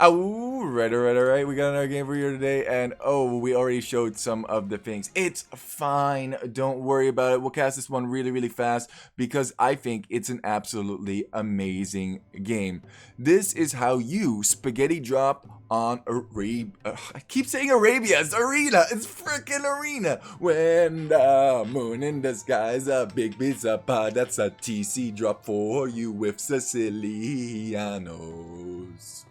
Alright. We got another game for you today, and we already showed some of the things. It's fine. Don't worry about it. We'll cast this one really fast because I think it's an absolutely amazing game. This is how you spaghetti drop on Arabia. I keep saying Arabia. It's Arena. It's freaking Arena. When the moon in the sky's a big pizza pie, that's a TC drop for you with Sicilianos.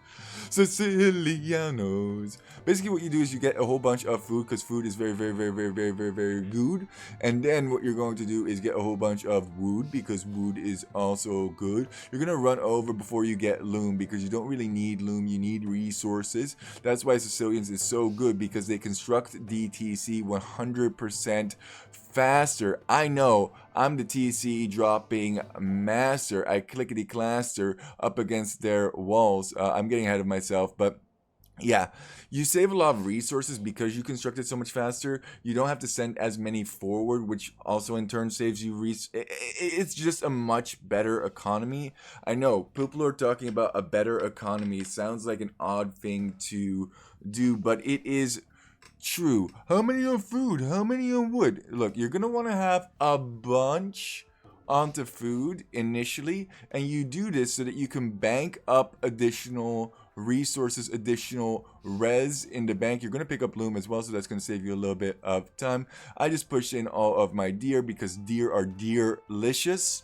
Sicilianos. Basically, what you do is you get a whole bunch of food because food is very good. And then what you're going to do is get a whole bunch of wood because wood is also good. You're gonna run over before you get loom because you don't really need loom. You need resources. That's why Sicilians is so good because they construct DTC 100% faster. I know I'm the TC dropping master. I clickety claster up against their walls. I'm getting ahead of myself, but yeah, you save a lot of resources because you construct it so much faster. You don't have to send as many forward, which also in turn saves you it's just a much better economy. I know people are talking about a better economy. It sounds like an odd thing to do, but it is true. How many on food? How many on wood? Look, you're gonna want to have a bunch onto food initially, and you do this so that you can bank up additional resources, additional res in the bank. You're going to pick up loom as well, so that's going to save you a little bit of time. I just pushed in all of my deer because deer are deer-licious.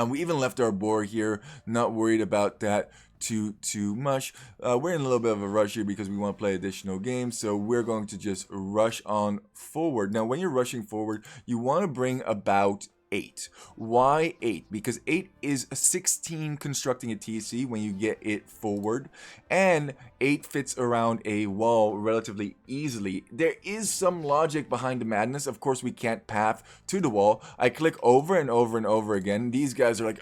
We even left our boar here, not worried about that too much. We're in a little bit of a rush here because we want to play additional games, so we're going to just rush on forward. Now, when you're rushing forward, you want to bring about 8. Why 8? Because 8 is 16 constructing a TC when you get it forward, and 8 fits around a wall relatively easily. There is some logic behind the madness. Of course, we can't path to the wall. I click over and over again. These guys are like,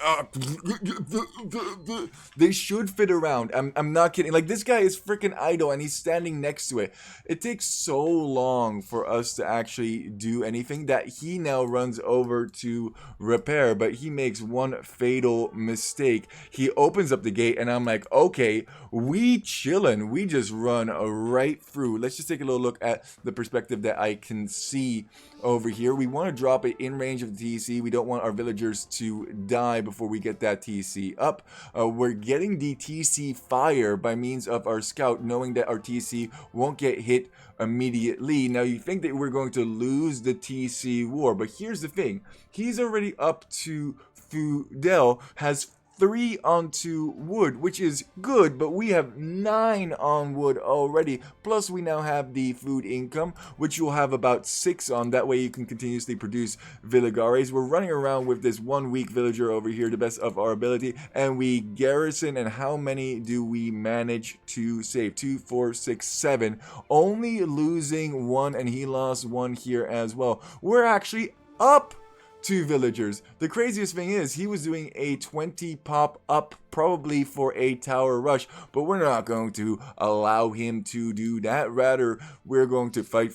they should fit around. I'm not kidding. Like, this guy is freaking idle and he's standing next to it. It takes so long for us to actually do anything that he now runs over to repair, but he makes one fatal mistake. He opens up the gate and I'm like, okay, we chillin'. We just run right through. Let's just take a little look at the perspective that I can see over here. We want to drop it in range of the TC. We don't want our villagers to die before we get that TC up. We're getting the TC fire by means of our scout, knowing that our TC won't get hit immediately. Now, you think that we're going to lose the TC war, but here's the thing. He's already up to Fudel, has 3 onto wood, which is good, but we have 9 on wood already. Plus, we now have the food income, which you'll have about 6 on. That way, you can continuously produce Villagares. We're running around with this 1 weak villager over here, the best of our ability, and we garrison. And how many do we manage to save? 2, 4, 6, 7. Only losing 1, and he lost 1 here as well. We're actually up 2 villagers. The craziest thing is he was doing a 20 pop up probably for a tower rush, but we're not going to allow him to do that. Rather, we're going to fight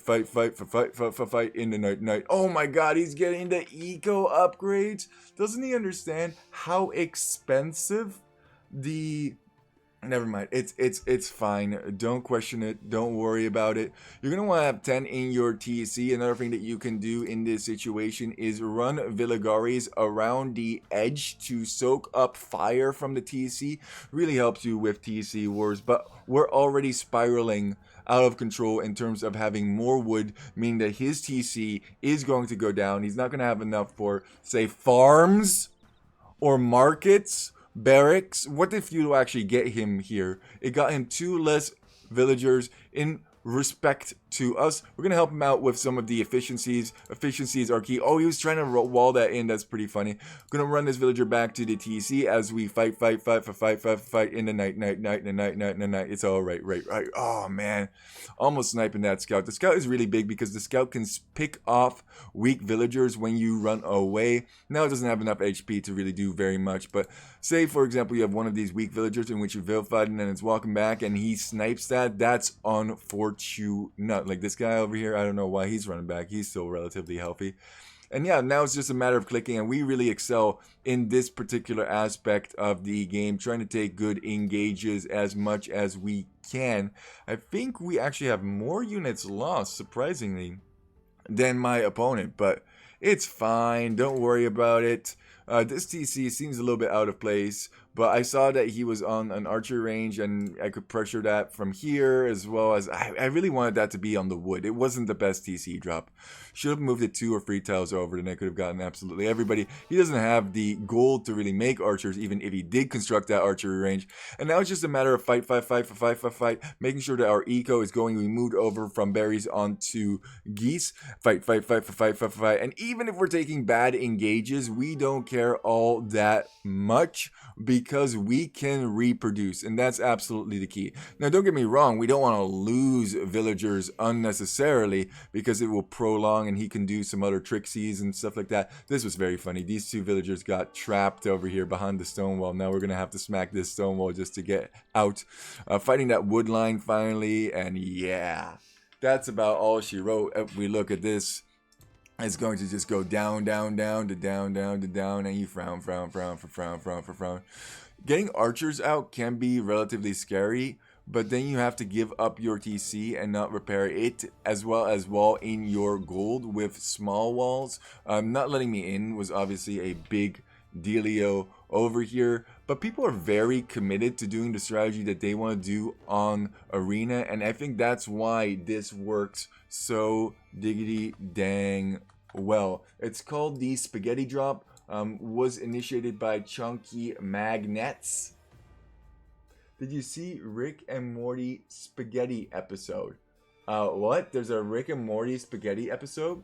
in the night. Oh my god, he's getting the eco upgrades. Doesn't he understand how expensive the Never mind. It's fine. Don't question it. Don't worry about it. You're gonna want to have 10 in your TC. Another thing that you can do in this situation is run Villagares around the edge to soak up fire from the TC. Really helps you with TC wars, but we're already spiraling out of control in terms of having more wood, meaning that his TC is going to go down. He's not gonna have enough for, say, farms or markets, barracks. What if you actually get him here? It got him 2 less villagers in respect to us. We're gonna help him out with some of the efficiencies. Efficiencies are key. Oh, he was trying to wall that in. That's pretty funny. Gonna run this villager back to the TC as we fight in the night. It's all right. Oh man, almost sniping that scout. The scout is really big because the scout can pick off weak villagers when you run away. Now it doesn't have enough HP to really do very much, but say for example you have one of these weak villagers in which you vilified and then it's walking back and he snipes that's unfortunate. Like this guy over here, I don't know why he's running back. He's still relatively healthy. And yeah, now it's just a matter of clicking, and we really excel in this particular aspect of the game, trying to take good engages as much as we can. I think we actually have more units lost, surprisingly, than my opponent, but it's fine. Don't worry about it. This TC seems a little bit out of place, but I saw that he was on an archer range and I could pressure that from here, as well as I really wanted that to be on the wood. It wasn't the best TC drop. Should have moved it 2 or 3 tiles over, then I could have gotten absolutely everybody. He doesn't have the gold to really make archers, even if he did construct that archery range. And now it's just a matter of fight, making sure that our eco is going. We moved over from berries onto geese. Fight. And even if we're taking bad engages, we don't care all that much because we can reproduce, and that's absolutely the key. Now, don't get me wrong, we don't want to lose villagers unnecessarily because it will prolong and he can do some other tricksies and stuff like that. This was very funny. These 2 villagers got trapped over here behind the stone wall. Now we're going to have to smack this stone wall just to get out. Fighting that wood line finally, and yeah, that's about all she wrote. If we look at this, it's going to just go down to down, and you frown. Getting archers out can be relatively scary, but then you have to give up your TC and not repair it, as well as wall in your gold with small walls. Not letting me in was obviously a big dealio over here, but people are very committed to doing the strategy that they want to do on Arena, and I think that's why this works so diggity dang well. It's called the Spaghetti Drop. Was initiated by Chunky Magnets. Did you see Rick and Morty Spaghetti episode? What? There's a Rick and Morty Spaghetti episode?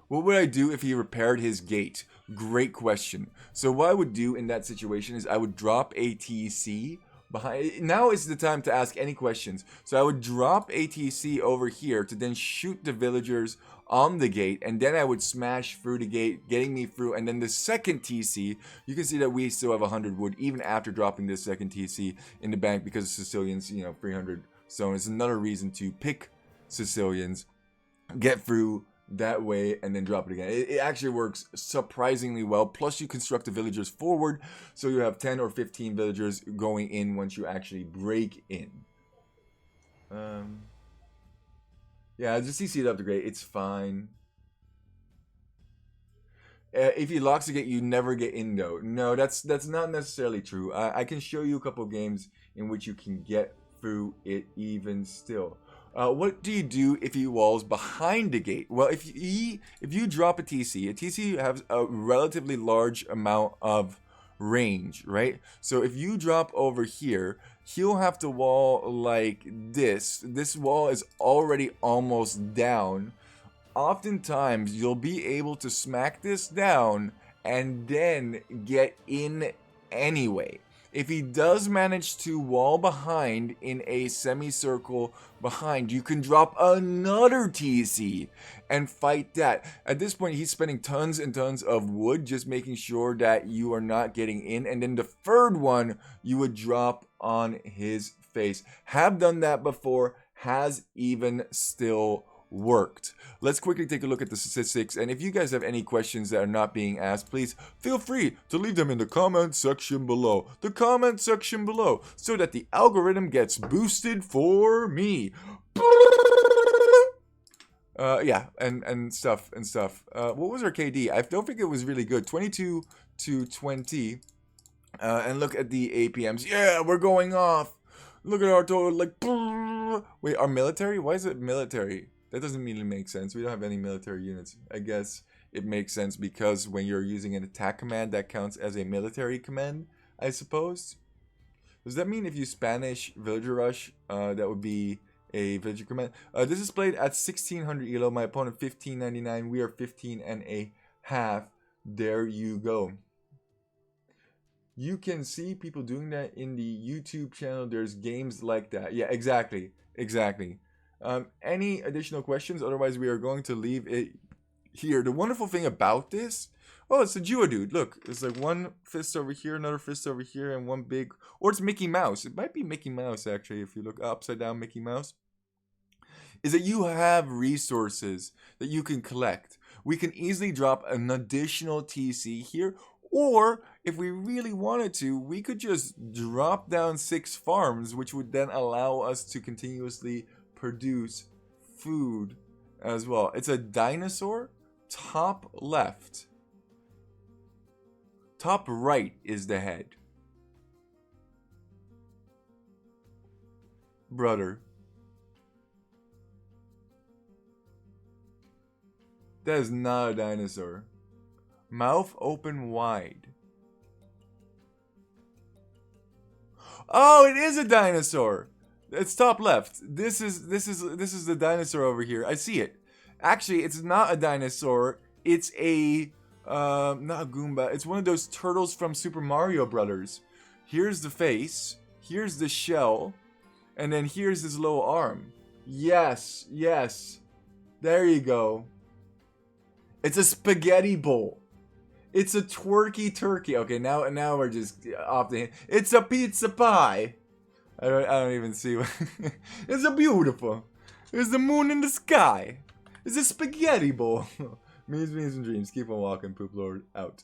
What would I do if he repaired his gate? Great question. So what I would do in that situation is I would drop a TC behind. Now is the time to ask any questions. So I would drop a TC over here to then shoot the villagers on the gate, and then I would smash through the gate, getting me through. And then the second TC, you can see that we still have 100 wood even after dropping this second TC in the bank because of Sicilians, 300 stone. It's another reason to pick Sicilians, get through that way, and then drop it again. It actually works surprisingly well. Plus, you construct the villagers forward, so you have 10 or 15 villagers going in once you actually break in. Yeah, just CC it up to great. It's fine. If he locks the gate, you never get in though. No, that's not necessarily true. I can show you a couple games in which you can get through it even still. What do you do if he walls behind the gate? Well, if you drop a TC has a relatively large amount of range, right? So if you drop over here, he'll have to wall like this. This wall is already almost down. Oftentimes, you'll be able to smack this down and then get in anyway. If he does manage to wall behind in a semicircle behind, you can drop another TC and fight that. At this point, he's spending tons and tons of wood just making sure that you are not getting in. And then the third one, you would drop on his face. Have done that before, has even still worked. Let's quickly take a look at the statistics, and if you guys have any questions that are not being asked, please feel free to leave them in the comment section below. So that the algorithm gets boosted for me. Yeah, and stuff. What was our KD? I don't think it was really good. 22 to 20. And look at the APMs. Yeah, we're going off. Look at our total, like, wait, our military? Why is it military? That doesn't really make sense. We don't have any military units. I guess it makes sense because when you're using an attack command, that counts as a military command, I suppose. Does that mean if you Spanish Villager Rush, that would be a villager command? This is played at 1600 elo. My opponent 1599. We are 15 and a half. There you go. You can see people doing that in the YouTube channel. There's games like that. Yeah, exactly. Any additional questions? Otherwise, we are going to leave it here. The wonderful thing about this, oh, it's a Geodude. Look, it's like one fist over here, another fist over here, and one big, or it's Mickey Mouse. It might be Mickey Mouse, actually, if you look upside down Mickey Mouse. is that you have resources that you can collect. We can easily drop an additional TC here, or if we really wanted to, we could just drop down 6 farms, which would then allow us to continuously produce food as well. It's a dinosaur. Top left. Top right is the head. Brother. That is not a dinosaur. Mouth open wide. Oh, it is a dinosaur. It's top left. This is the dinosaur over here. I see it. Actually, it's not a dinosaur. It's a not a Goomba. It's one of those turtles from Super Mario Brothers. Here's the face. Here's the shell. And then here's his little arm. Yes, yes. There you go. It's a spaghetti bowl. It's a twerky turkey. Okay, now we're just off the. It's a pizza pie. I don't even see what. It's a beautiful. There's the moon in the sky. It's a spaghetti bowl. Memes and dreams. Keep on walking, poop lord. Out.